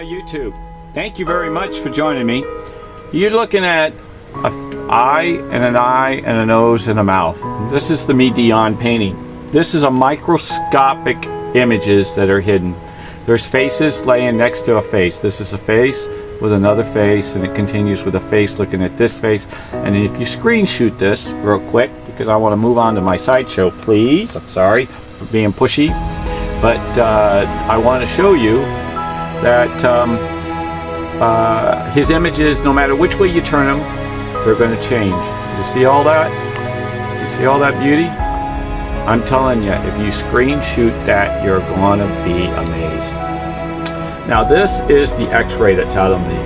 YouTube. Thank you very much for joining me. You're looking at an eye and a nose and a mouth. This is the Midion painting. This is a microscopic images that are hidden. There's faces laying next to a face. This is a face with another face, and it continues with a face looking at this face. And if you screenshot this real quick, because I want to move on to my sideshow, please. I'm sorry for being pushy, but I want to show you that his images, no matter which way you turn them, they're going to change. You see all that? You see all that beauty? I'm telling you, if you screenshot that, you're going to be amazed. Now this is the x-ray that's out of the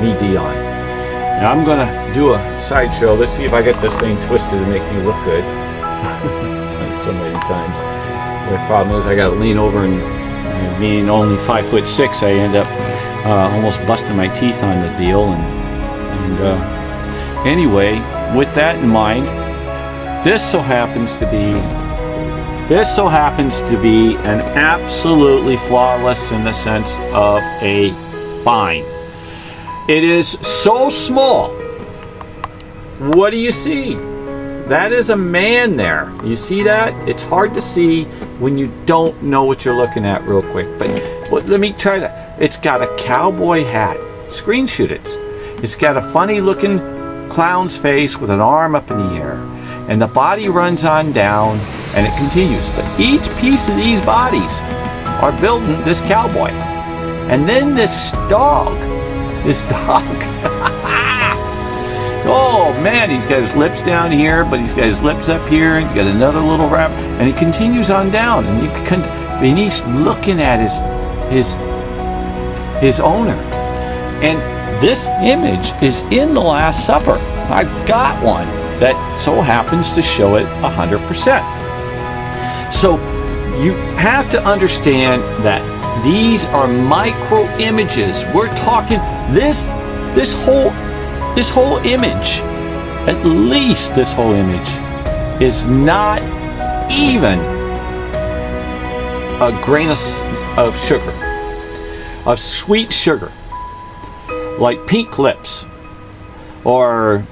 Midion. Now I'm going to do a sideshow. Let's see if I get this thing twisted and make me look good. I've done it so many times. The problem is I got to lean over, and being only 5'6", I end up almost busting my teeth on the deal. And anyway, with that in mind, this so happens to be an absolutely flawless in the sense of a fine. It is so small. What do you see? That is a man there. You see that? It's hard to see when you don't know what you're looking at real quick. But let me try to. It's got a cowboy hat. Screenshot it. It's got a funny looking clown's face with an arm up in the air. And the body runs on down and it continues. But each piece of these bodies are building this cowboy. And then this dog. Oh man, he's got his lips down here, but he's got his lips up here, and he's got another little wrap, and he continues on down, and he's looking at his owner. And this image is in the Last Supper. I've got one that so happens to show it 100%. So you have to understand that these are micro images. We're talking this whole image, at least this whole image, is not even a grain of sugar, of sweet sugar, like pink lips, or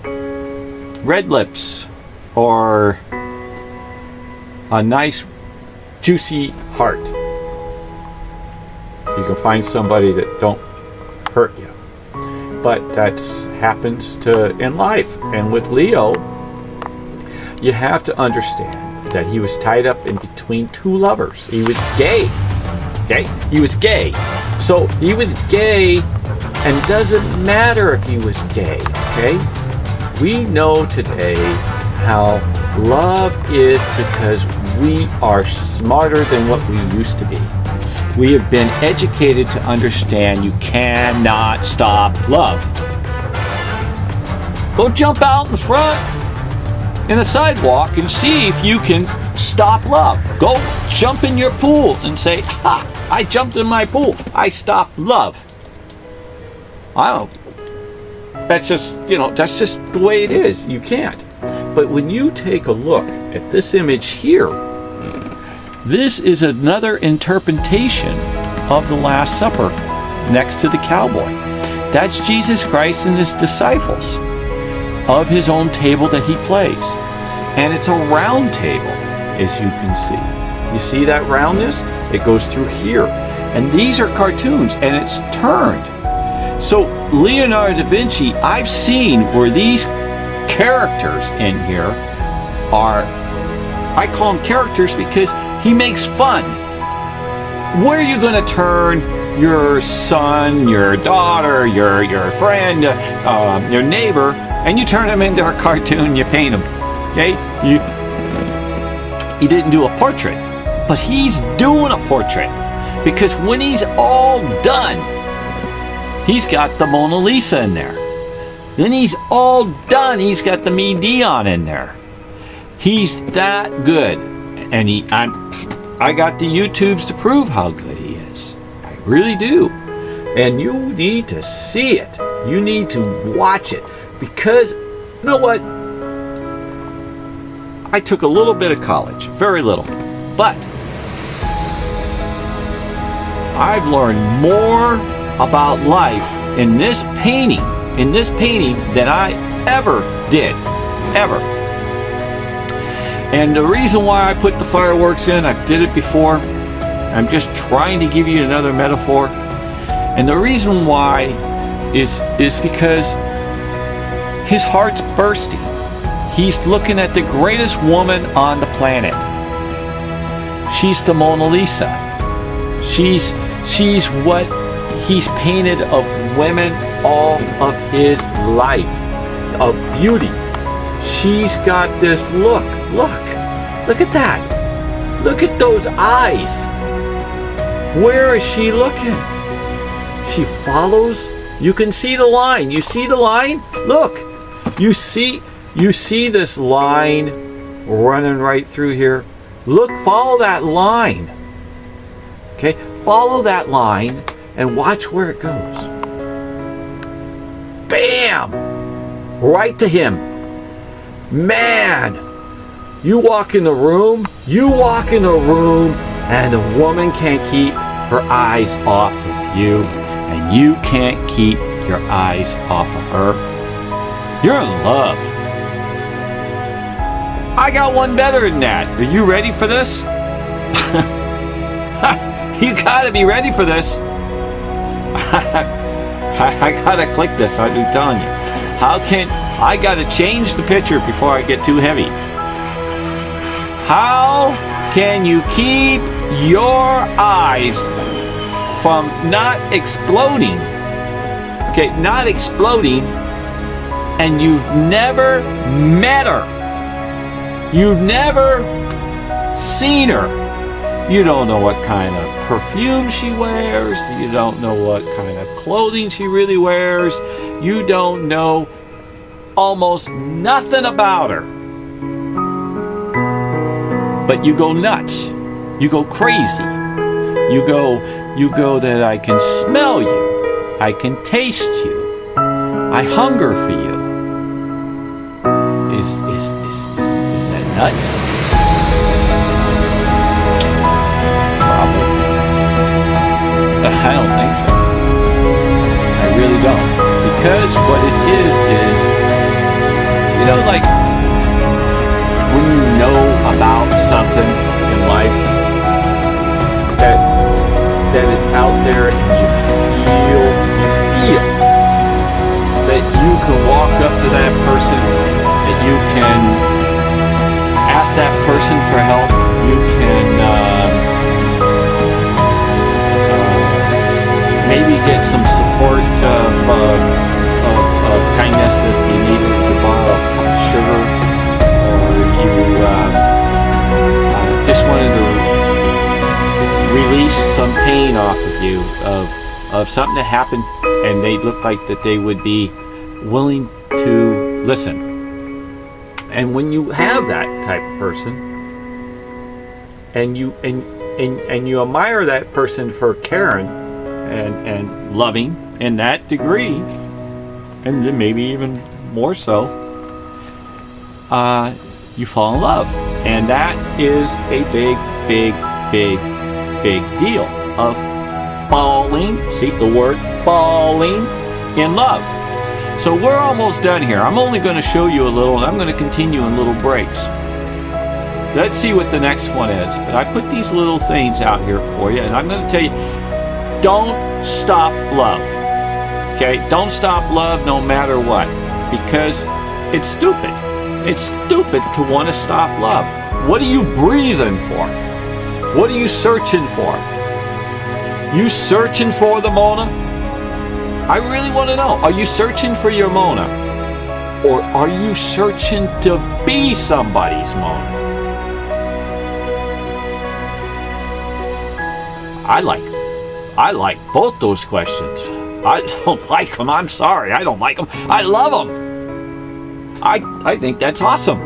red lips, or a nice juicy heart. You can find somebody that don't hurt you. But that happens to in life. And with Leo, you have to understand that he was tied up in between two lovers. He was gay. Okay? He was gay. So he was gay, and it doesn't matter if he was gay. Okay? We know today how love is because we are smarter than what we used to be. We have been educated to understand you cannot stop love. Go jump out in front in a sidewalk and see if you can stop love. Go jump in your pool and say, "Ha! I jumped in my pool. I stopped love." That's just the way it is. You can't. But when you take a look at this image here, this is another interpretation of the Last Supper next to the cowboy. That's Jesus Christ and his disciples of his own table that he plays. And it's a round table, as you can see. You see that roundness? It goes through here. And these are cartoons, and it's turned. So Leonardo da Vinci, I've seen where these characters in here are, I call them characters because he makes fun. Where are you going to turn your son, your daughter, your friend, your neighbor, and you turn them into a cartoon, you paint them? Okay? He didn't do a portrait, but he's doing a portrait. Because when he's all done, he's got the Mona Lisa in there. Then he's all done, he's got the Midion in there. He's that good. And I got the YouTubes to prove how good he is. I really do. And you need to see it. You need to watch it. Because, you know what? I took a little bit of college. Very little. But I've learned more about life in this painting, than I ever did. Ever. And the reason why I put the fireworks in, I did it before. I'm just trying to give you another metaphor. And the reason why is because his heart's bursting. He's looking at the greatest woman on the planet. She's the Mona Lisa. She's what he's painted of women all of his life, of beauty. She's got this look at that. Look at those eyes. Where is she looking? She follows. You can see the line. You see the line? Look. You see this line running right through here? Look, follow that line. Okay? Follow that line and watch where it goes. Bam! Right to him. Man, you walk in the room, and the woman can't keep her eyes off of you, and you can't keep your eyes off of her. You're in love. I got one better than that. Are you ready for this? You gotta be ready for this. I gotta click this, I've been telling you. I gotta change the picture before I get too heavy. How can you keep your eyes from not exploding? Okay, not exploding, and you've never met her. You've never seen her. You don't know what kind of perfume she wears. You don't know what kind of clothing she really wears. You don't know almost nothing about her. But you go nuts. You go crazy. You go that I can smell you. I can taste you. I hunger for you. Is that nuts? Probably. I don't think so. I really don't. Because what it is, like when you know about something in life that is out there, and you feel that you can walk up to that person, that you can ask that person for help, you can maybe get some support of kindness if you needed to borrow a cup of sugar, or you just wanted to release some pain off of you of something that happened, and they look like that they would be willing to listen. And when you have that type of person, and you admire that person for caring and loving in that degree, and then maybe even more so, you fall in love. And that is a big deal of falling, see the word, falling in love. So we're almost done here. I'm only going to show you a little, and I'm going to continue in little breaks. Let's see what the next one is. But I put these little things out here for you, and I'm going to tell you, don't stop love. Okay? Don't stop love no matter what, because it's stupid. It's stupid to want to stop love. What are you breathing for? What are you searching for? You searching for the Mona? I really want to know. Are you searching for your Mona? Or are you searching to be somebody's Mona? I like both those questions. I don't like them. I'm sorry. I don't like them. I love them. I think that's awesome.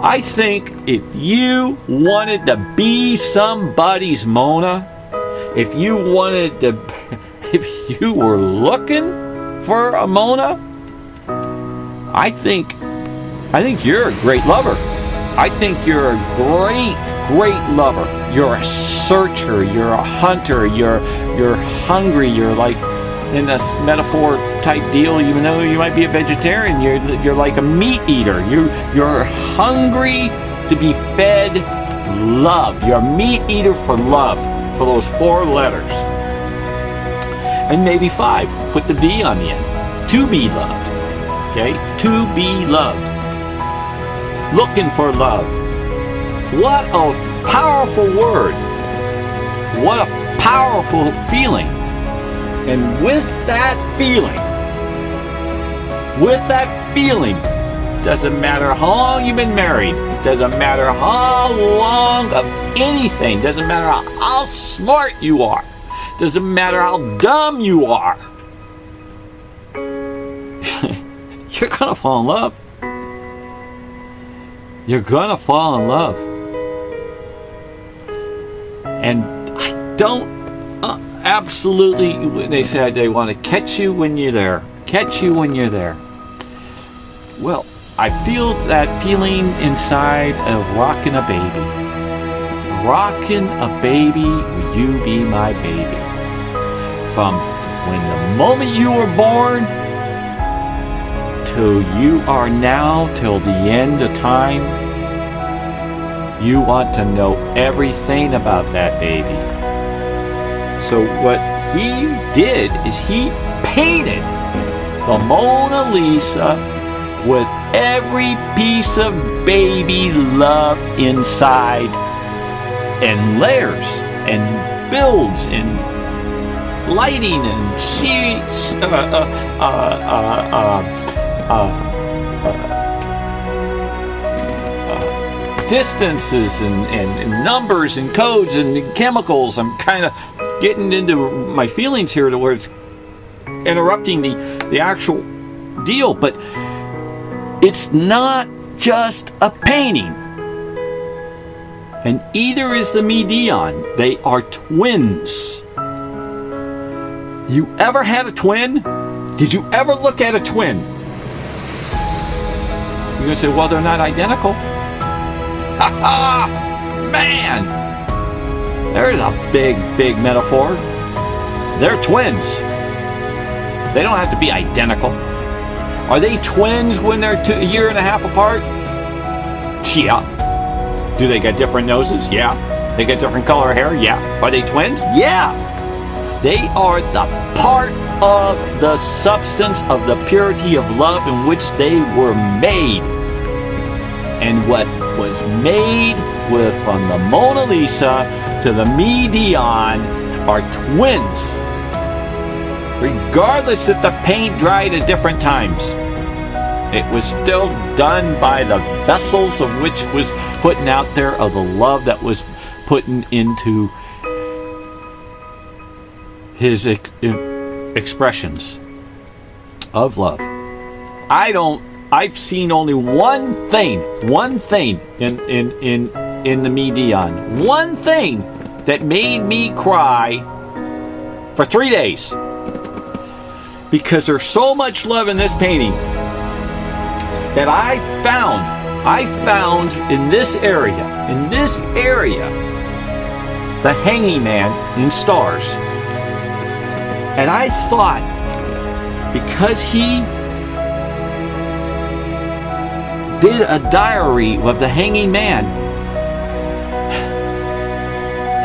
I think if you wanted to be somebody's Mona, if you were looking for a Mona, I think you're a great lover. I think you're a great great lover. You're a searcher. You're a hunter. You're hungry. You're like in this metaphor type deal. Even though you might be a vegetarian, you're like a meat eater. You're hungry to be fed love. You're a meat eater for love, for those 4 letters. And maybe 5. Put the D on the end. To be loved. Okay? To be loved. Looking for love. What a powerful word. What a powerful feeling. And with that feeling, doesn't matter how long you've been married, doesn't matter how long of anything, doesn't matter how smart you are, doesn't matter how dumb you are, you're gonna fall in love. You're gonna fall in love. And I don't absolutely, they said they want to catch you when you're there. Catch you when you're there. Well, I feel that feeling inside of rocking a baby. Rocking a baby, will you be my baby? From when the moment you were born till you are now, till the end of time, you want to know everything about that baby. So what he did is he painted the Mona Lisa with every piece of baby love inside, and layers and builds and lighting and distances and numbers and codes and chemicals. I'm kind of getting into my feelings here to where it's interrupting the actual deal, but it's not just a painting. And either is the Medion. They are twins. You ever had a twin? Did you ever look at a twin? You're going to say, well, they're not identical. Ha ha! Man! There's a big metaphor. They're twins. They don't have to be identical. Are they twins when they're a year and a half apart? Yeah. Do they get different noses? Yeah. They get different color hair? Yeah. Are they twins? Yeah. They are the part of the substance of the purity of love in which they were made. And what was made from the Mona Lisa to the Medion are twins. Regardless if the paint dried at different times, it was still done by the vessels of which was putting out there, of the love that was putting into his expressions of love. I've seen only one thing in the Medion. One thing that made me cry for 3 days. Because there's so much love in this painting that I found in this area, the hanging man in stars. And I thought, because he did a diary of the hanging man,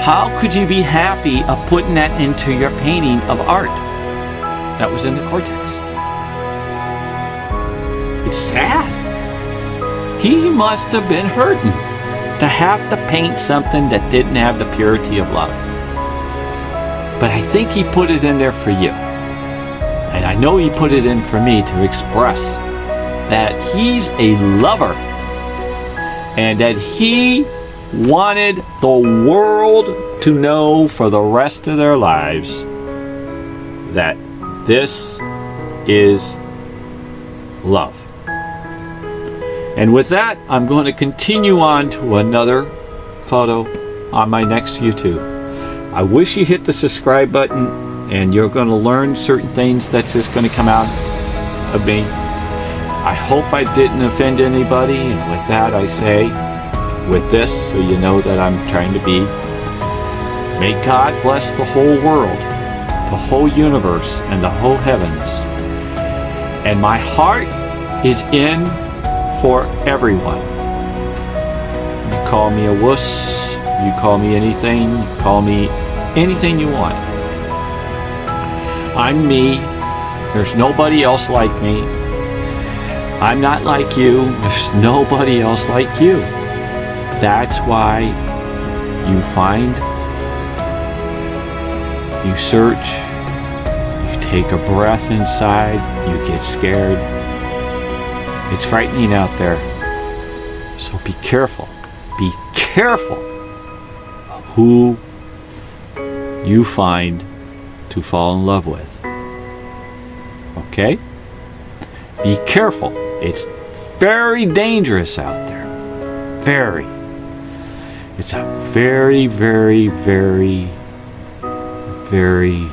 how could you be happy of putting that into your painting of art that was in the cortex? It's sad. He must have been hurting to have to paint something that didn't have the purity of love. But I think he put it in there for you. And I know he put it in for me to express that he's a lover and that he wanted the world to know for the rest of their lives that this is love. And with that, I'm going to continue on to another photo on my next YouTube. I wish you hit the subscribe button, and you're going to learn certain things that's just going to come out of me. I hope I didn't offend anybody, and with that I say, with this, so you know that I'm trying to be. May God bless the whole world, the whole universe, and the whole heavens. And my heart is in for everyone. You call me a wuss, you call me anything, you call me anything you want. I'm me. There's nobody else like me. I'm not like you. There's nobody else like you. That's why you find, you search, you take a breath inside, you get scared. It's frightening out there. So be careful. Be careful who you find to fall in love with. Okay? Be careful. It's very dangerous out there. Very. It's a very, very, very, very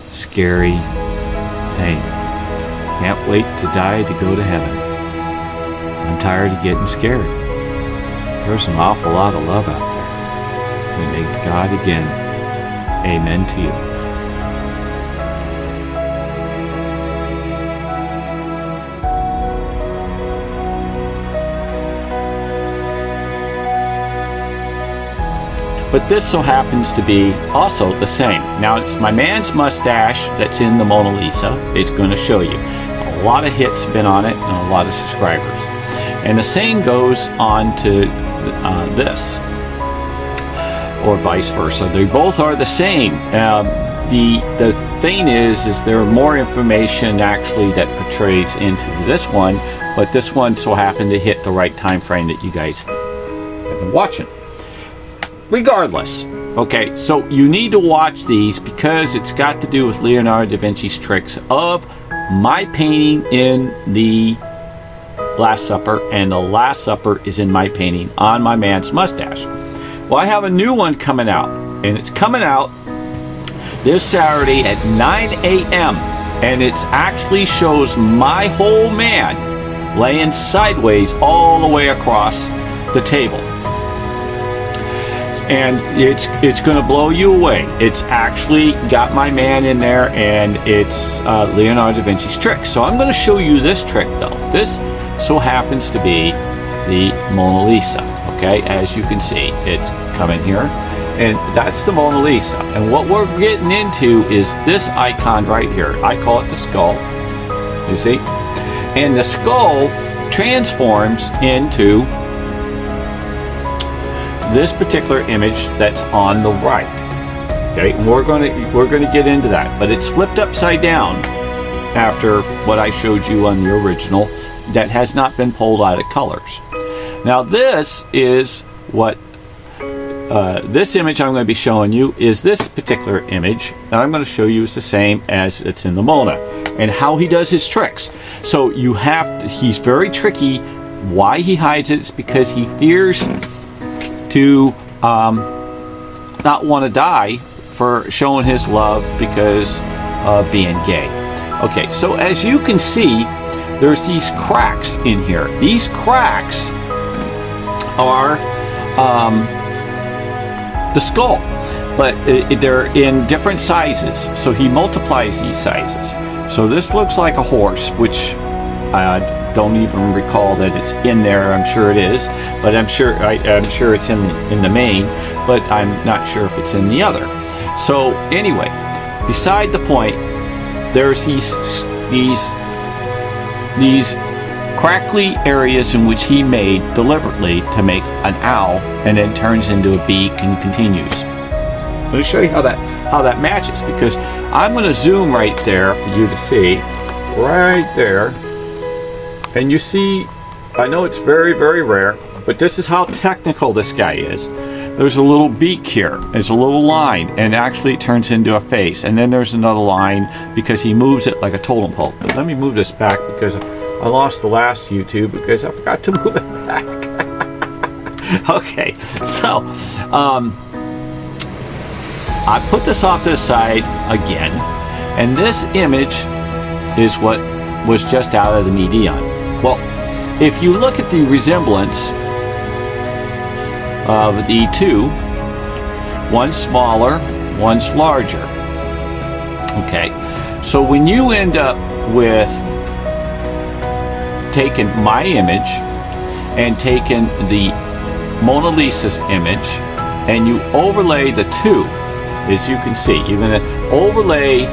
scary thing. Can't wait to die to go to heaven. I'm tired of getting scared. There's an awful lot of love out there. We make God again. Amen to you. But this so happens to be also the same. Now it's my man's mustache that's in the Mona Lisa. It's going to show you. A lot of hits been on it and a lot of subscribers. And the same goes on to this, or vice versa. They both are the same. The thing is there more information actually that portrays into this one, but this one so happened to hit the right time frame that you guys have been watching. Regardless, okay, so you need to watch these because it's got to do with Leonardo da Vinci's tricks of my painting in the Last Supper, and the Last Supper is in my painting on my man's mustache. Well, I have a new one coming out, and it's coming out this Saturday at 9 a.m. and it actually shows my whole man laying sideways all the way across the table. And it's going to blow you away. It's actually got my man in there, and it's Leonardo da Vinci's trick. So I'm going to show you this trick, though. This so happens to be the Mona Lisa. Okay, as you can see, it's coming here, and that's the Mona Lisa. And what we're getting into is this icon right here. I call it the skull. You see, and the skull transforms into this particular image that's on the right. Okay, and we're gonna get into that, but it's flipped upside down after what I showed you on the original that has not been pulled out of colors. Now this is what this image I'm going to be showing you is this particular image that I'm going to show you is the same as it's in the Mona, and how he does his tricks. So you have to, he's very tricky. Why he hides it is because he fears to not want to die for showing his love because of being gay. Okay, so as you can see, there's these cracks in here. These cracks are the skull, but they're in different sizes, so he multiplies these sizes. So this looks like a horse, which I don't even recall that it's in there. I'm sure it is, but I'm sure it's in the main, but I'm not sure if it's in the other. So anyway, beside the point, there's these crackly areas in which he made deliberately to make an owl, and then turns into a beak and continues. Let me show you how that matches, because I'm going to zoom right there for you to see, right there. And you see, I know it's very, very rare, but this is how technical this guy is. There's a little beak here, there's a little line, and actually it turns into a face. And then there's another line because he moves it like a totem pole. But let me move this back because I lost the last YouTube because I forgot to move it back. Okay, so I put this off to the side again, and this image is what was just out of the Medion. Well, if you look at the resemblance of the two. One's smaller, one's larger. Okay, so when you end up with taking my image and taking the Mona Lisa's image and you overlay the two, as you can see, you're going to overlay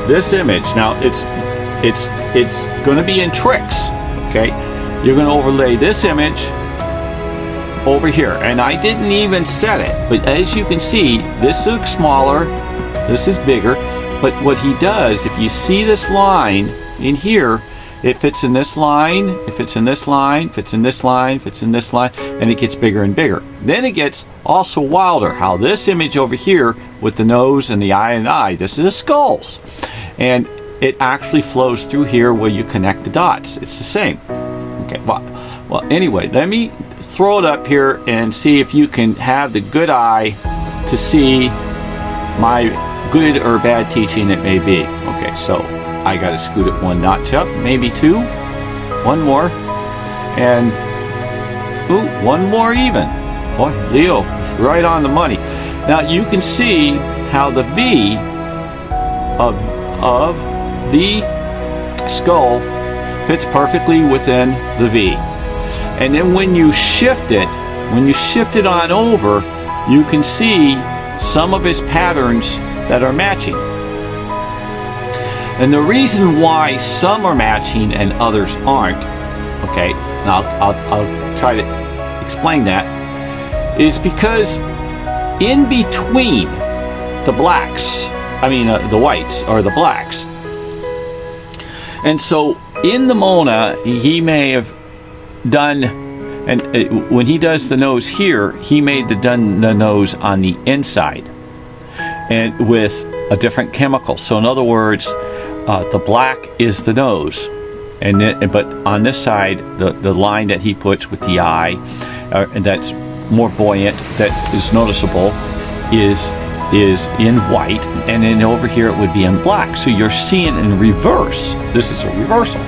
this image. Now it's going to be in tricks. Okay, you're going to overlay this image over here, and I didn't even set it, but as you can see, this looks smaller, this is bigger. But what he does, if you see this line in here, it fits in this line, it fits in this line, fits in this line, fits in this line, and it gets bigger and bigger. Then it gets also wilder, how this image over here with the nose and the eye and eye, this is the skulls. And it actually flows through here where you connect the dots. It's the same. Okay, well anyway, let me throw it up here and see if you can have the good eye to see my good or bad teaching it may be. Okay, so I got to scoot it one notch up, maybe two, one more, and ooh, one more even. Boy, Leo, right on the money. Now you can see how the V of the skull fits perfectly within the V. And then when you shift it on over, you can see some of his patterns that are matching. And the reason why some are matching and others aren't, okay, now I'll try to explain that, is because in between the blacks, the whites are the blacks. And so in the Mona, he may have done, and when he does the nose here, he made the nose on the inside and with a different chemical. So in other words, the black is the nose, but on this side, the line that he puts with the eye, and that's more buoyant, that is noticeable, is in white, and then over here it would be in black. So you're seeing in reverse. This is a reversal,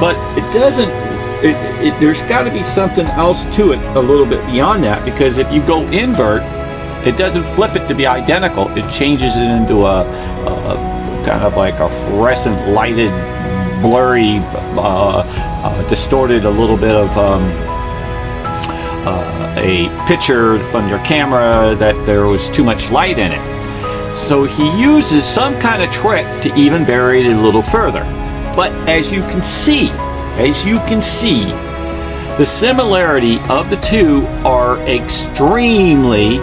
but it doesn't. There's got to be something else to it a little bit beyond that, because if you go invert, it doesn't flip it to be identical. It changes it into a kind of like a fluorescent lighted, blurry, distorted a little bit of a picture from your camera that there was too much light in it. So he uses some kind of trick to even vary it a little further. But as you can see, the similarity of the two are extremely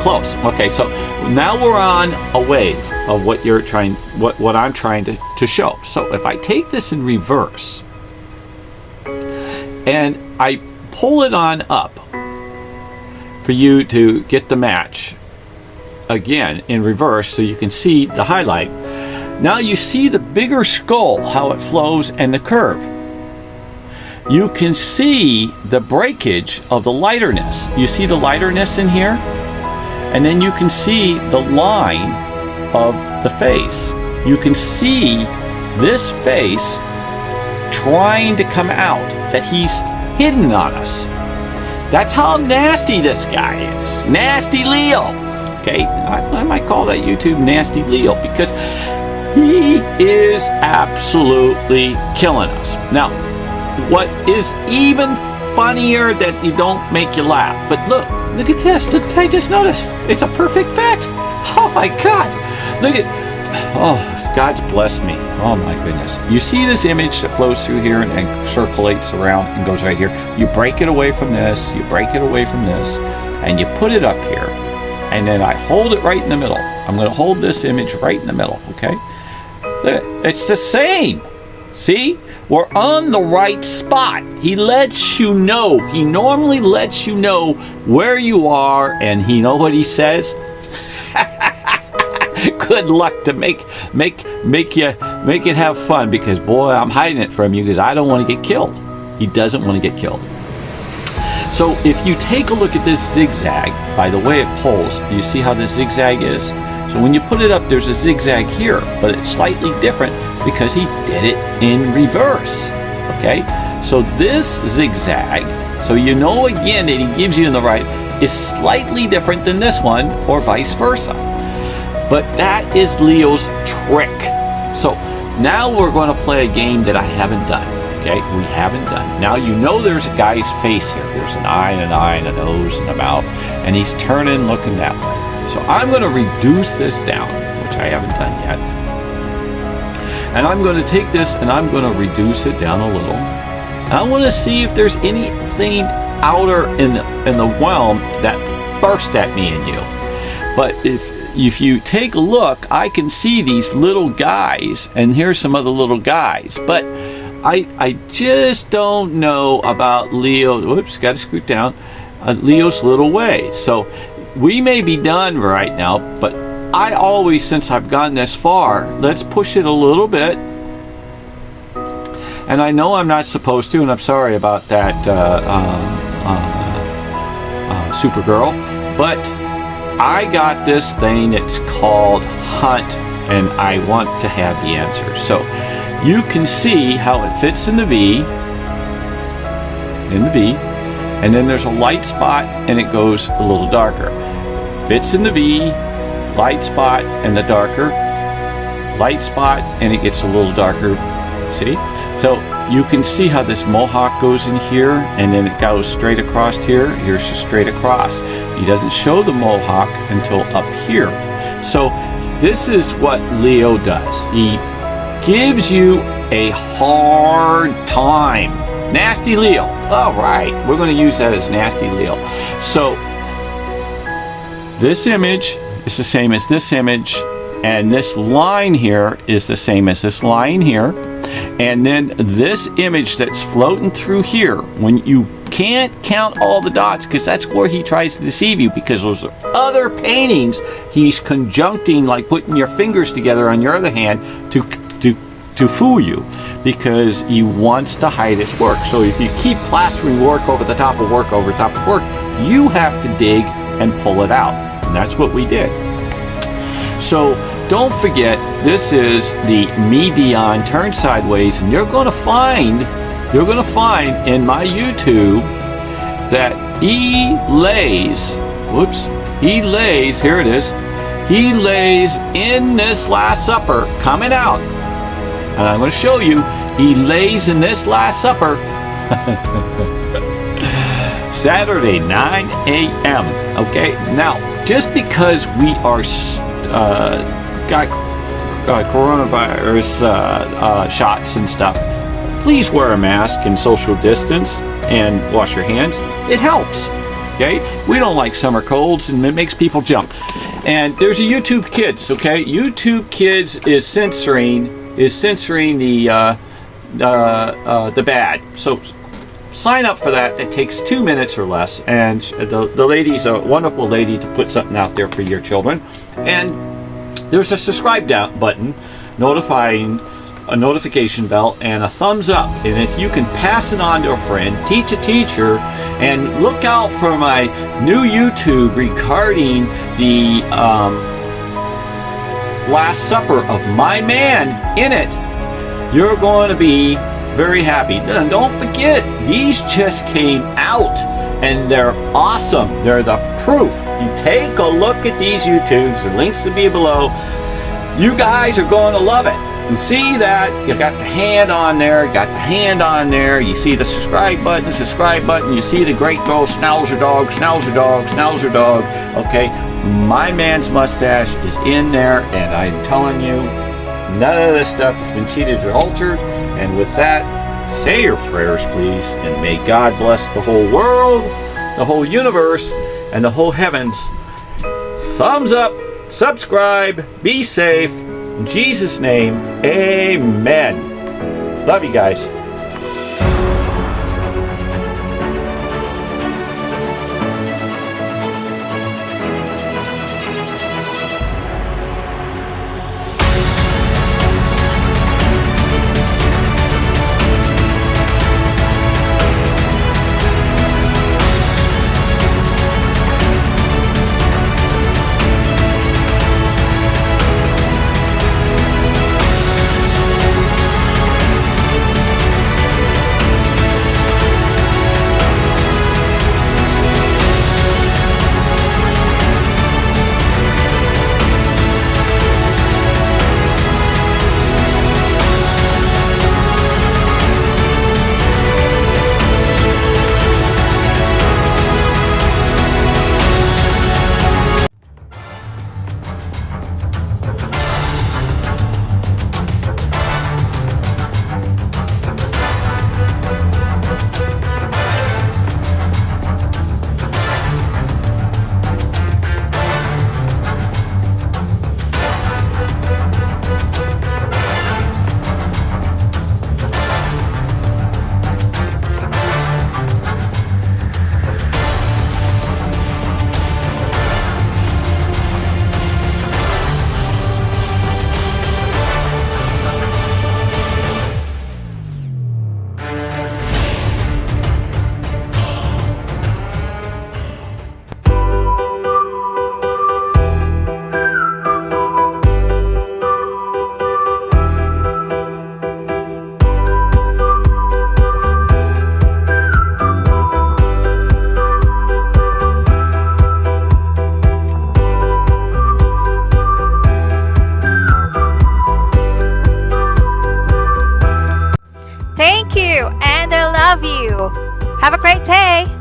close. Okay, so now we're on a wave of what I'm trying to show. So if I take this in reverse and I pull it on up for you to get the match again in reverse, so you can see the highlight. Now you see the bigger skull, how it flows, and the curve. You can see the breakage of the lighterness. You see the lighterness in here? And then you can see the line of the face. You can see this face trying to come out, that he's hidden on us. That's how nasty this guy is. Nasty Leo. Okay, I might call that YouTube Nasty Leo, because he is absolutely killing us. Now, what is even funnier that you don't make you laugh, but look at this. Look, I just noticed. It's a perfect fit. Oh my God. Look at, oh, God's blessed me. Oh my goodness. You see this image that flows through here and circulates around and goes right here. You break it away from this, you break it away from this, and you put it up here. And then I hold it right in the middle. I'm going to hold this image right in the middle, okay? It's the same. See? We're on the right spot. He lets you know. He normally lets you know where you are, and you know what he says? Good luck to make it have fun, because boy, I'm hiding it from you because I don't want to get killed. He doesn't want to get killed. So if you take a look at this zigzag, by the way it pulls, you see how this zigzag is? So when you put it up, there's a zigzag here, but it's slightly different because he did it in reverse. Okay, so this zigzag So you know again that he gives you in the right is slightly different than this one, or vice versa. But that is Leo's trick. So now we're going to play a game that I haven't done. Okay, we haven't done. Now you know there's a guy's face here. There's an eye and an eye and a nose and a mouth, and he's turning, looking that way. So I'm going to reduce this down, which I haven't done yet. And I'm going to take this and I'm going to reduce it down a little. I want to see if there's anything outer in the realm that burst at me and you. But if you take a look, I can see these little guys, and here's some other little guys. But I just don't know about Leo. Whoops, got to scoot down. Leo's little ways. So we may be done right now, but I always, since I've gone this far, let's push it a little bit. And I know I'm not supposed to, and I'm sorry about that, Supergirl, but I got this thing that's called Hunt, and I want to have the answer. So you can see how it fits in the V, and then there's a light spot, and it goes a little darker. Fits in the V, light spot, and the darker, light spot, and it gets a little darker. See? So you can see how this mohawk goes in here, and then it goes straight across here. Here's just straight across. He doesn't show the mohawk until up here. So this is what Leo does. He gives you a hard time. Nasty Leo. All right, we're going to use that as Nasty Leo. So this image is the same as this image, and this line here is the same as this line here. And then this image that's floating through here, when you can't count all the dots, because that's where he tries to deceive you, because those other paintings he's conjuncting, like putting your fingers together on your other hand to fool you, because he wants to hide his work. So if you keep plastering work over the top of work over top of work, you have to dig and pull it out. And that's what we did. So don't forget, this is the median turn sideways, and you're going to find in my YouTube that he lays, here it is, he lays in this Last Supper coming out, and I'm going to show you, he lays in this Last Supper Saturday 9 a.m. Okay, now just because we are got coronavirus shots and stuff, please wear a mask and social distance and wash your hands. It helps. Okay, we don't like summer colds, and it makes people jump. And there's a YouTube Kids. Okay, YouTube Kids is censoring the bad. So sign up for that. It takes 2 minutes or less, and the lady's a wonderful lady to put something out there for your children. And there's a subscribe down button, a notification bell, and a thumbs up. And if you can pass it on to a friend, teach a teacher, and look out for my new YouTube regarding the Last Supper of my man in it, you're going to be very happy. And don't forget, these just came out, and they're awesome. They're the proof. You take a look at these YouTubes, the links will be below. You guys are going to love it. And see that you got the hand on there, you see the subscribe button, you see the great girl schnauzer dog, okay? My man's mustache is in there, and I'm telling you, none of this stuff has been cheated or altered. And with that, say your prayers, please, and may God bless the whole world, the whole universe, and the whole heavens. Thumbs up, subscribe, be safe. In Jesus' name, amen. Love you guys. Thank you, and I love you. Have a great day.